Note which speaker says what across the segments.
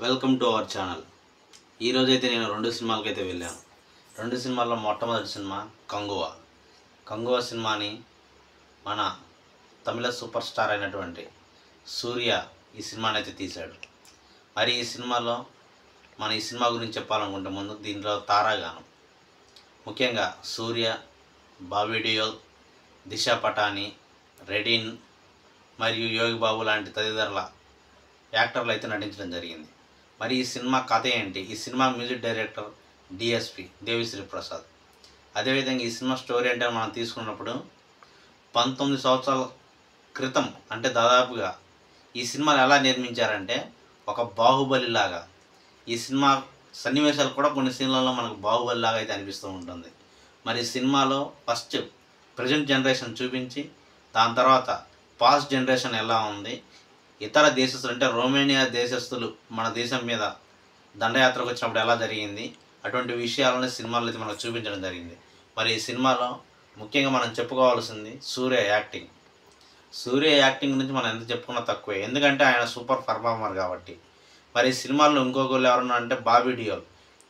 Speaker 1: Welcome to our channel. ఈరోజైతే నేను 2 సినిమాలకైతే వెళ్ళాను. 2 సినిమాల్లో మొట్టమొదటి సినిమా కంగువ సినిమాని మన తమిళ సూపర్ స్టార్ అయినటువంటి సూర్య ఈ సినిమాని అయితే తీశాడు. మరి ఈ సినిమాలో ఈ సినిమా గురించి చెప్పాలనుకుంటే ముందు దీంట్లో తారాగానం ముఖ్యంగా సూర్య, బాబీ డియోల్, దిశా పటాని, రెడిన్ మరియు యోగి బాబు లాంటి తదితరుల యాక్టర్లు అయితే నటించడం జరిగింది. మరి ఈ సినిమా కథ ఏంటి? ఈ cinema music director DSP Devi Sri Prasad. అదేవిధంగా ఈ సినిమా స్టోరీ అంటే మనం తీసుకున్నప్పుడు 19 సంవత్సరాల క్రితం అంటే దాదాపుగా ఈ సినిమాలు ఎలా నిర్మించారంటే ఒక బాహుబలి లాగా. ఈ సినిమా సన్నివేశాలు కూడా కొన్ని సీన్లలో మనకు బాహుబలి లాగా అయితే అనిపిస్తూ ఉంటుంది. మరి సినిమాలో ఫస్ట్ ప్రజెంట్ జనరేషన్ చూపించి దాని తర్వాత పాస్ట్ జనరేషన్ ఎలా ఉంది, ఇతర దేశస్తులు అంటే రోమేనియా దేశస్తులు మన దేశం మీద దండయాత్రకు వచ్చినప్పుడు ఎలా జరిగింది, అటువంటి విషయాలని సినిమాలో అయితే మనకు చూపించడం జరిగింది. మరి ఈ సినిమాలో ముఖ్యంగా మనం చెప్పుకోవాల్సింది సూర్య యాక్టింగ్. సూర్య యాక్టింగ్ గురించి మనం ఎంత చెప్పుకున్నా తక్కువే, ఎందుకంటే ఆయన సూపర్ పర్ఫార్మర్ కాబట్టి. మరి ఈ సినిమాలో ఇంకొకరు ఎవరన్నా అంటే బాబీ డియోల్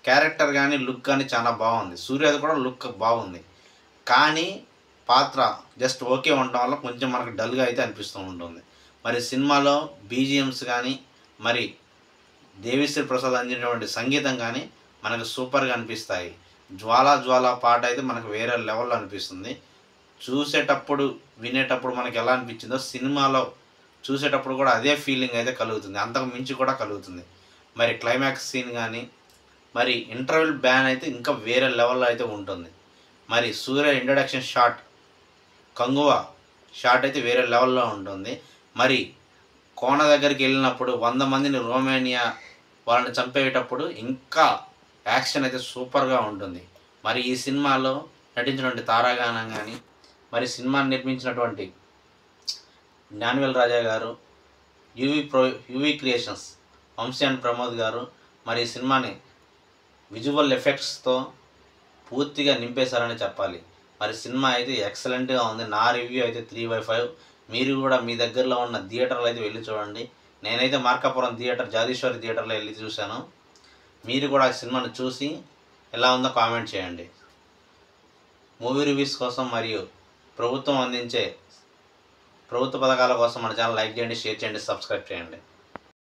Speaker 1: క్యారెక్టర్ కానీ లుక్ కానీ చాలా బాగుంది. సూర్యది కూడా లుక్ బాగుంది, కానీ పాత్ర జస్ట్ ఓకే ఉండటం వల్ల కొంచెం మనకు డల్గా అయితే అనిపిస్తూ ఉంటుంది. మరి సినిమాలో బీజిఎమ్స్ కానీ మరి దేవిశ్రీ ప్రసాద్ అందించినటువంటి సంగీతం కానీ మనకు సూపర్గా అనిపిస్తాయి. జ్వాల పాట అయితే మనకు వేరే లెవెల్లో అనిపిస్తుంది. చూసేటప్పుడు వినేటప్పుడు మనకి ఎలా అనిపించిందో సినిమాలో చూసేటప్పుడు కూడా అదే ఫీలింగ్ అయితే కలుగుతుంది, అంతకు మించి కూడా కలుగుతుంది. మరి క్లైమాక్స్ సీన్ కానీ మరి ఇంటర్వెల్ బ్యాన్ అయితే ఇంకా వేరే లెవెల్లో అయితే ఉంటుంది. మరి సూర్య ఇంట్రడక్షన్ షాట్ కంగువ షాట్ అయితే వేరే లెవెల్లో ఉంటుంది. మరి కోన దగ్గరికి వెళ్ళినప్పుడు 100 మందిని రోమేనియా వాళ్ళని చంపేటప్పుడు ఇంకా యాక్షన్ అయితే సూపర్గా ఉంటుంది. మరి ఈ సినిమాలో నటించినటువంటి తారాగానం కానీ మరి సినిమాని నిర్మించినటువంటి జ్ఞానవేల్ రాజా గారు, UV creations Vamsi and Pramod గారు మరి ఈ సినిమాని విజువల్ ఎఫెక్ట్స్తో పూర్తిగా నింపేశారని చెప్పాలి. మరి సినిమా అయితే ఎక్సలెంట్గా ఉంది. నా రివ్యూ అయితే 3/5. మీరు కూడా మీ దగ్గరలో ఉన్న థియేటర్లో అయితే వెళ్ళి చూడండి. నేనైతే మార్కాపురం థియేటర్ జాదీశ్వరి థియేటర్లో వెళ్ళి చూశాను. మీరు కూడా ఆ సినిమాను చూసి ఎలా ఉందో కామెంట్ చేయండి. మూవీ రివ్యూస్ కోసం మరియు ప్రభుత్వం అందించే ప్రభుత్వ పథకాల కోసం మన ఛానల్ లైక్ చేయండి, షేర్ చేయండి, సబ్స్క్రైబ్ చేయండి.